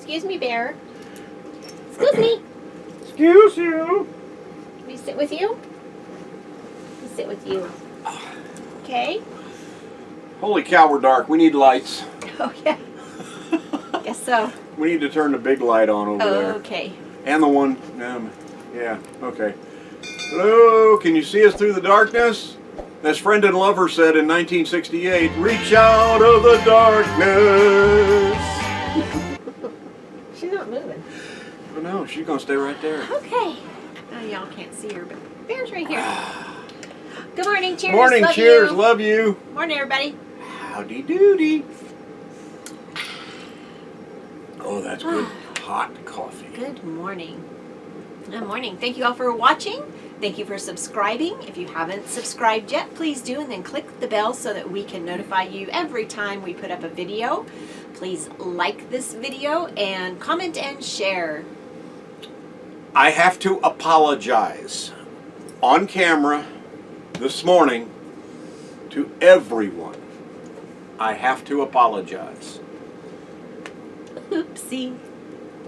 Excuse me, Bear. Excuse me. Excuse you. Can we sit with you? Let me sit with you. Okay. Holy cow, we're dark. We need lights. Oh, yeah. Guess so. We need to turn the big light on over there. Okay. And the one, yeah, okay. Hello, can you see us through the darkness? As Friend and Lover said in 1968, reach out of the darkness. She's not moving. Oh no, she's gonna stay right there. Okay. Oh, y'all can't see her, but Bear's right here. Good morning, cheers. Morning, love cheers, you. love you. Morning, everybody. Howdy doody. Oh, that's good hot coffee. Good morning. Good morning. Thank you all for watching. Thank you for subscribing. If you haven't subscribed yet, please do, and then click the bell so that we can notify you every time we put up a video. Please like this video and comment and share. I have to apologize on camera this morning to everyone. I have to apologize. Oopsie.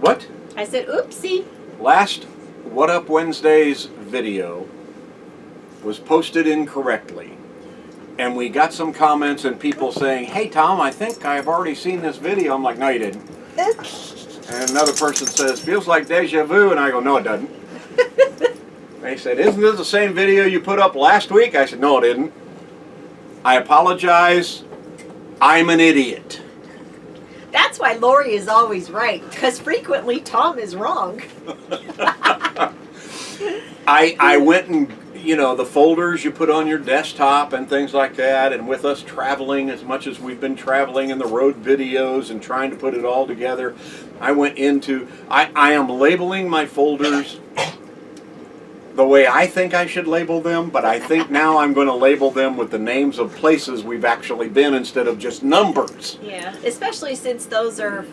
What? I said oopsie. Last What Up Wednesday's video was posted incorrectly, and we got some comments and people saying, hey Tom, I think I've already seen this video. I'm like, no you didn't. And another person says, feels like deja vu, and I go, no it doesn't. They said, isn't this the same video you put up last week? I said, no it didn't. I apologize. I'm an idiot. That's why Lori is always right, because frequently Tom is wrong. I went and, you know, the folders you put on your desktop and things like that, and with us traveling as much as we've been traveling in the road videos and trying to put it all together, I went into, I am labeling my folders the way I think I should label them, but I think now I'm going to label them with the names of places we've actually been instead of just numbers. Yeah, especially since those are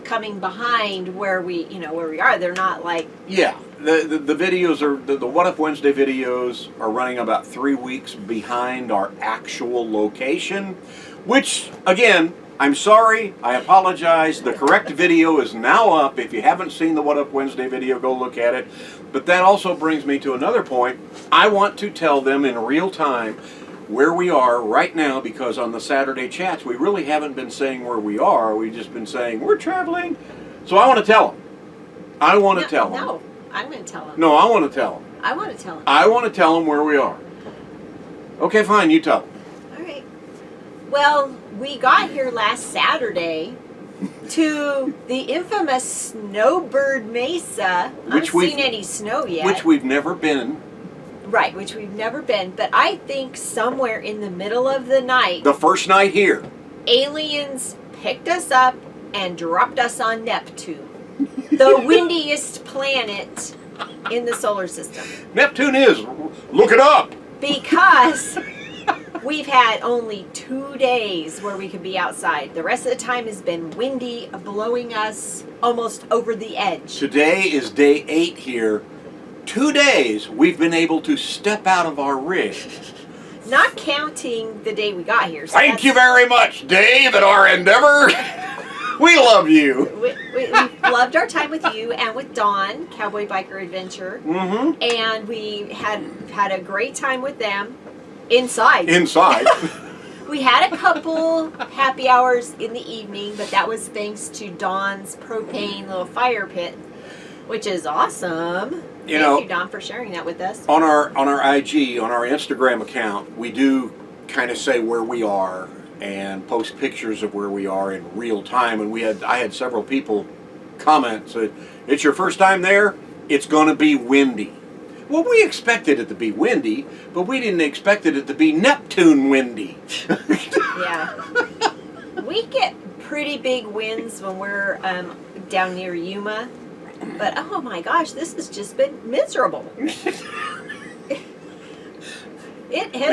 coming behind where we, where we are. They're not like... Yeah, the videos are, the What If Wednesday videos are running about 3 weeks behind our actual location, which, again, I'm sorry, I apologize. The correct video is now up. If you haven't seen the What Up Wednesday video, go look at it. But that also brings me to another point. I want to tell them in real time where we are right now, because on the Saturday chats, we really haven't been saying where we are. We've just been saying, we're traveling. So I want to tell them. I want to tell them. No, I'm going to tell them. No, I want to tell them. I want to tell them. I want to tell them where we are. Okay, fine, you tell them. All right. Well, we got here last Saturday to the infamous Snowbird Mesa. I haven't seen any snow yet. Which we've never been. Right, which we've never been. But I think somewhere in the middle of the night, The first night here. aliens picked us up and dropped us on Neptune, the windiest planet in the solar system. Neptune is. Look it up. Because we've had only 2 days where we could be outside. The rest of the time has been windy, blowing us almost over the edge. Today is day 8 here. 2 days we've been able to step out of our rig. Not counting the day we got here. So Thank you very much, Dave, at our Endeavor. We love you. We loved our time with you and with Dawn, Cowboy Biker Adventure. Mm-hmm. And we had a great time with them inside. Inside. We had a couple happy hours in the evening, but that was thanks to Dawn's propane little fire pit, which is awesome. Thank you, Dawn, for sharing that with us. On our IG, on our Instagram account, we do kind of say where we are and post pictures of where we are in real time. And I had several people comment, said, it's your first time there? It's going to be windy. Well, we expected it to be windy, but we didn't expect it to be Neptune windy. Yeah. We get pretty big winds when we're down near Yuma. But, oh my gosh, this has just been miserable.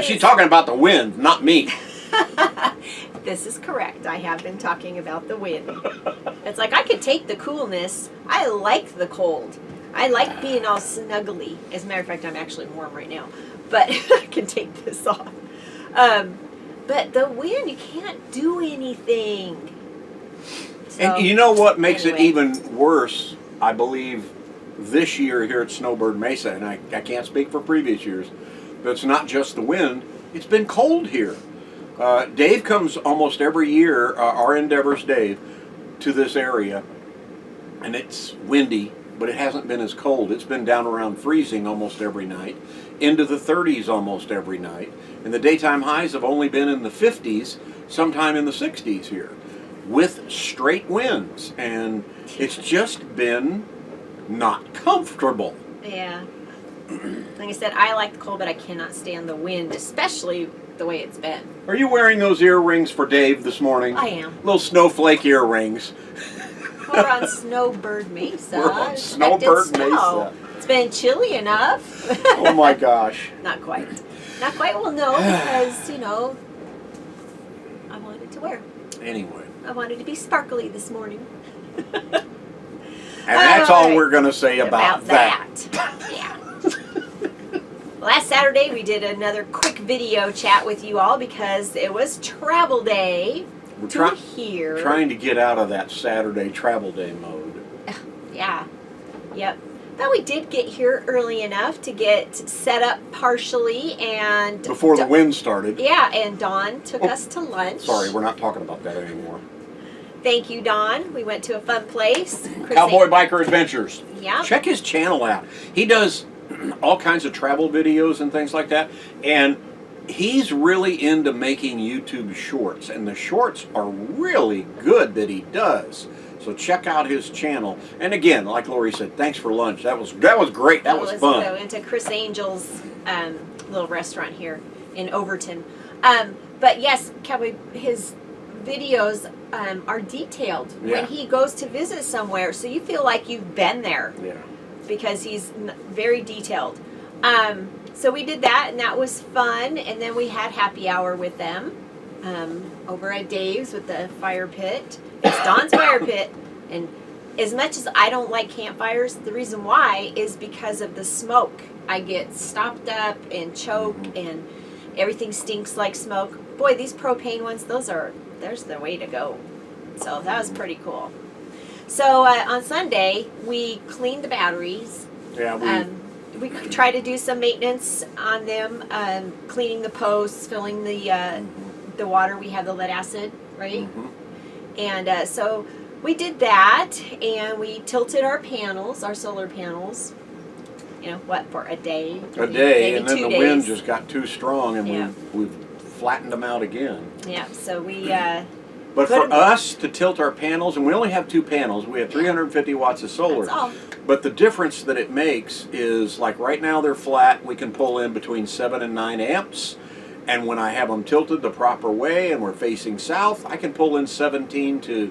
She's talking about the wind, not me. This is correct. I have been talking about the wind. It's like I could take the coolness. I like the cold. I like being all snuggly. As a matter of fact, I'm actually warm right now. But I can take this off. But the wind, you can't do anything. So, And you know what makes it anyway. even worse, I believe, this year here at SNOWBIRD MESA, and I can't speak for previous years, but it's not just the wind, it's been cold here. Dave comes almost every year, our Endeavors Dave, to this area, and it's windy, but it hasn't been as cold. It's been down around freezing almost every night, into the 30s almost every night, and the daytime highs have only been in the 50s, sometime in the 60s here, with straight winds, and it's just been not comfortable. Yeah. Like I said, I like the cold, but I cannot stand the wind, especially the way it's been. Are you wearing those earrings for Dave this morning? I am. Little snowflake earrings. We're on SNOWBIRd Mesa. We're on Expected SNOWBIRd snow. Mesa. It's been chilly enough. Oh my gosh. Not quite. Not quite. Well, no, because, you know, I wanted to wear. Anyway. I wanted to be sparkly this morning. And that's all right. we're going to say about that. Yeah. Last Saturday we did another quick video chat with you all because it was travel day We're here. trying to get out of that Saturday travel day mode. Yeah. Yep. But we did get here early enough to get set up partially and Before the wind started. Yeah, and Dawn took us to lunch. Sorry, we're not talking about that anymore. Thank you, Dawn. We went to a fun place. Cowboy Biker Adventures. Yeah. Check his channel out. He does all kinds of travel videos and things like that. And he's really into making YouTube shorts. And the shorts are really good that he does. So check out his channel. And again, like Lori said, thanks for lunch. That was great. That was fun. We went to Chris Angel's little restaurant here in Overton. But yes, Cowboy, his videos are detailed when he goes to visit somewhere, so you feel like you've been there. Yeah. Because he's very detailed. So we did that, and that was fun. And then we had happy hour with them over at Dave's with the fire pit. It's Dawn's fire pit, and as much as I don't like campfires, the reason why is because of the smoke. I get stopped up and choke, and everything stinks like smoke. Boy, these propane ones, there's the way to go. So that was pretty cool. So on Sunday, we cleaned the batteries. Yeah, we tried to do some maintenance on them, cleaning the posts, filling the water. We have the lead acid, right? And so we did that, and we tilted our panels, our solar panels. You know what? For a day. a day, maybe and then 2 the days. wind just got too strong, and Yeah. we've flattened them out again. Yeah. So we. But Put for 'em- us to tilt our panels, and we only have 2 panels, we have 350 watts of solar. That's all. But the difference that it makes is, like right now they're flat, we can pull in between 7 and 9 amps. And when I have them tilted the proper way and we're facing south, I can pull in 17 to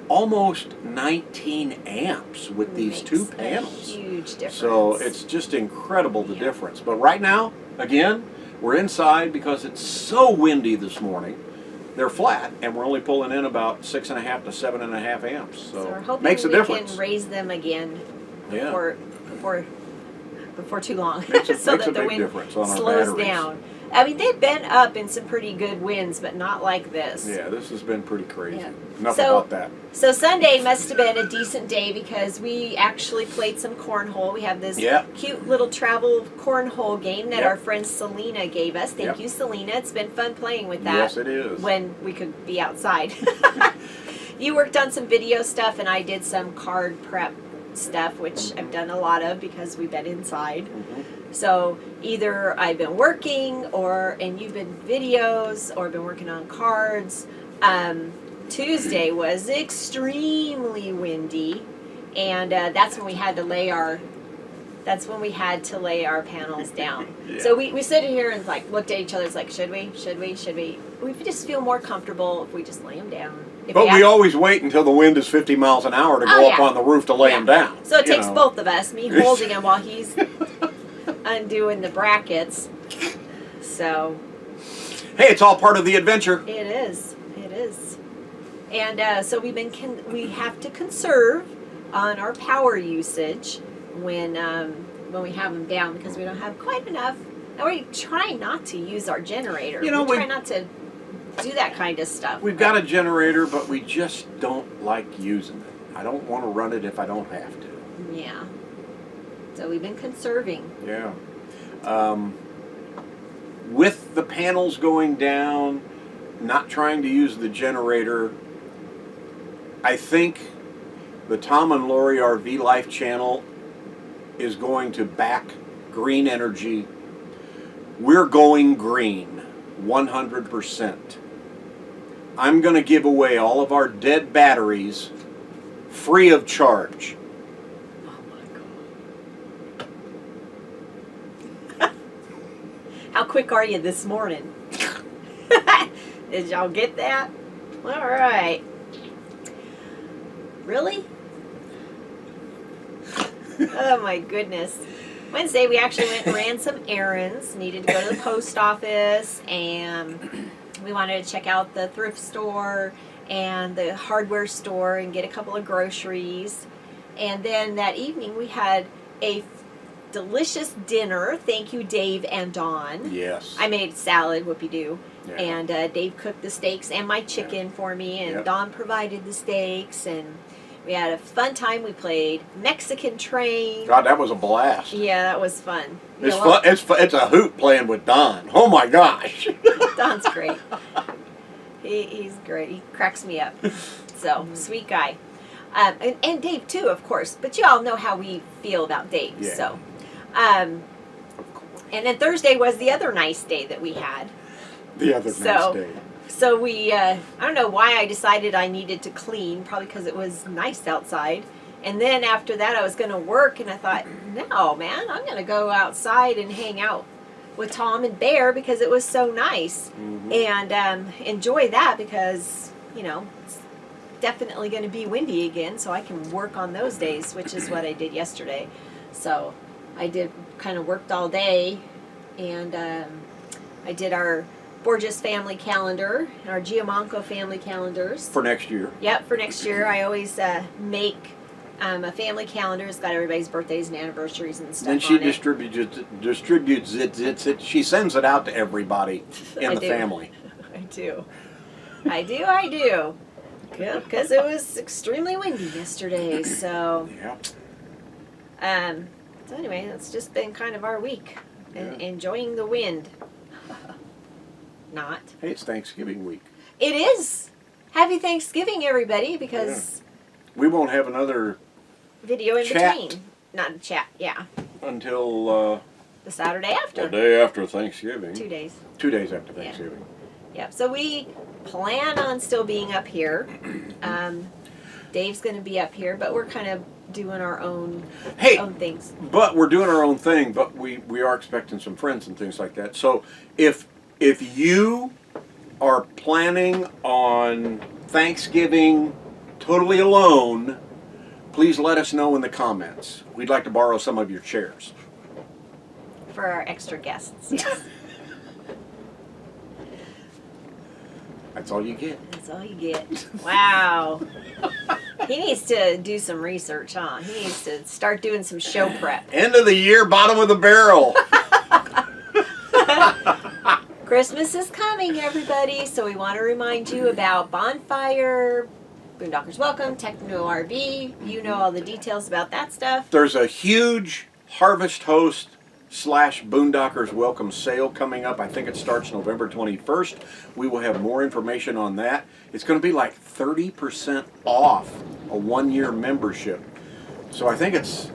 almost 19 amps with these 2 panels. A huge difference. So it's just incredible the difference. But right now, again, we're inside because it's so windy this morning. They're flat, and we're only pulling in about 6.5 to 7.5 amps. So we're hoping makes a we difference. can raise them again Yeah. before too long, Makes a- so makes that a the big wind difference on our slows batteries. down. I mean, they've been up in some pretty good winds, but not like this. Yeah, this has been pretty crazy. Yeah. Enough So- about that. So Sunday must have been a decent day because we actually played some cornhole. We have this cute little travel cornhole game that our friend Selena gave us. Thank you, Selena. It's been fun playing with that. Yes, it is. When we could be outside. You worked on some video stuff, and I did some card prep stuff, which I've done a lot of because we've been inside. So either I've been working, and you've been videos, or been working on cards. Tuesday was extremely windy, and that's when we had to lay our panels down. So we sit here and like looked at each other. It's like, should we? We just feel more comfortable if we just lay them down. But we always wait until the wind is 50 miles an hour to go up on the roof to lay them down. So it takes both of us, me holding him while he's undoing the brackets. So. Hey, it's all part of the adventure. It is. And so we have to conserve on our power usage when we have them down because we don't have quite enough. And we try not to use our generator. You know, we try not to do that kind of stuff. We've got a generator, but we just don't like using it. I don't want to run it if I don't have to. Yeah. So we've been conserving. Yeah. With the panels going down, not trying to use the generator, I think the Tom and Lori RV Life channel is going to back green energy. We're going green, 100%. I'm going to give away all of our dead batteries free of charge. Oh my God. How quick are you this morning? Did y'all get that? All right. Really? Oh my goodness. Wednesday we actually went and ran some errands. Needed to go to the post office, and we wanted to check out the thrift store and the hardware store and get a couple of groceries. And then that evening we had a delicious dinner. Thank you, Dave and Dawn. Yes. I made salad, whoopie-doo. Yeah. And Dave cooked the steaks and my chicken for me, and Yep. Dawn provided the steaks, and we had a fun time. We played Mexican Train. God, that was a blast. Yeah, that was fun. You It's know fun. what? It's a hoot playing with Don. Oh my gosh. Don's great. He's great. He cracks me up. So, sweet guy. And Dave too, of course. But you all know how we feel about Dave. Yeah. So, and then Thursday was the other nice day that we had. The other nice day. So we, I don't know why I decided I needed to clean, probably because it was nice outside. And then after that I was going to work, and I thought, no, man, I'm going to go outside and hang out with Tom and Bear because it was so nice. Mm-hmm. And enjoy that because, you know, it's definitely going to be windy again, so I can work on those days, which is what I did yesterday. So I kind of worked all day, and I did our Borges family calendar and our Giamanco family calendars. For next year. Yep, for next year. I always make a family calendar. It's got everybody's birthdays and anniversaries and stuff Then she on it. distributes it. She sends it out to everybody in the family. I do. Because it was extremely windy yesterday, so... Yeah. So anyway, that's just been kind of our week. And Yeah. enjoying the wind. Not. Hey, it's Thanksgiving week. It is! Happy Thanksgiving, everybody, because We won't have another video in Chat. between. Not a chat, yeah. until The Saturday after. the day after Thanksgiving. 2 days. 2 days after Thanksgiving. Yep. So we plan on still being up here. Dave's going to be up here, but we're kind of doing our own things. But we're doing our own thing, but we are expecting some friends and things like that. So if you are planning on Thanksgiving totally alone, please let us know in the comments. We'd like to borrow some of your chairs. For our extra guests, yes. That's all you get. That's all you get. Wow. He needs to do some research, huh? He needs to start doing some show prep. End of the year, bottom of the barrel. Christmas is coming, everybody, so we want to remind you about Bonfire, Boondockers Welcome, Techno RV. You know all the details about that stuff. There's a huge Harvest Host / Boondockers Welcome sale coming up. I think it starts November 21st. We will have more information on that. It's going to be like 30% off a 1-year membership. So I think it's,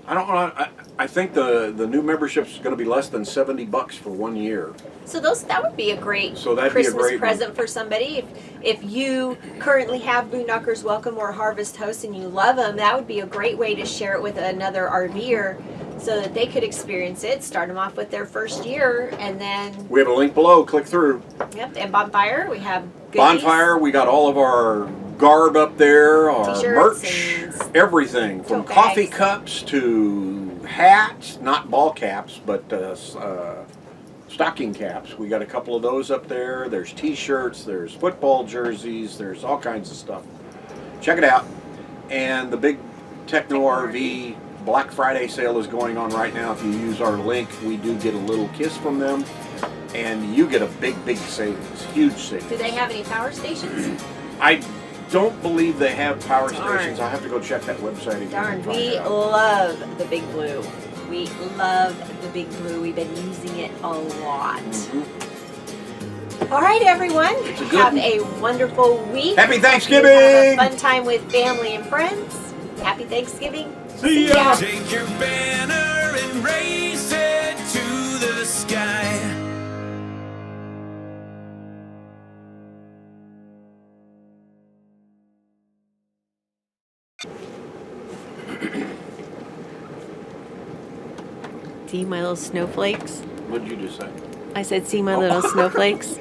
I think the new membership is going to be less than $70 for 1 year. So that would be a great that'd be a Christmas great present for somebody. If you currently have Boondockers Welcome or Harvest Host and you love them, that would be a great way to share it with another RVer so that they could experience it, start them off with their first year, and then... We have a link below. Click through. Yep, and Bonfire, we have goodies. Bonfire, we got all of our garb up there, our T-shirts merch, and everything from tote coffee bags. cups to hats, not ball caps, but stocking caps. We got a couple of those up there. There's t-shirts, there's football jerseys, there's all kinds of stuff. Check it out. And the big Techno RV Black Friday sale is going on right now. If you use our link, we do get a little kiss from them. and you get a big savings, huge savings. Do they have any power stations? I don't believe they have power Darn. stations. I'll have to go check that website again. Darn, and find we out. love the Big Blue. We love the Big Blue. We've been using it a lot. All right, everyone. It's a good Have one. a wonderful week. Happy You Thanksgiving! have a fun time with family and friends. Happy Thanksgiving. See ya! Take your banner and raise it to the sky. See my little snowflakes? What did you just say? I said, see my little snowflakes?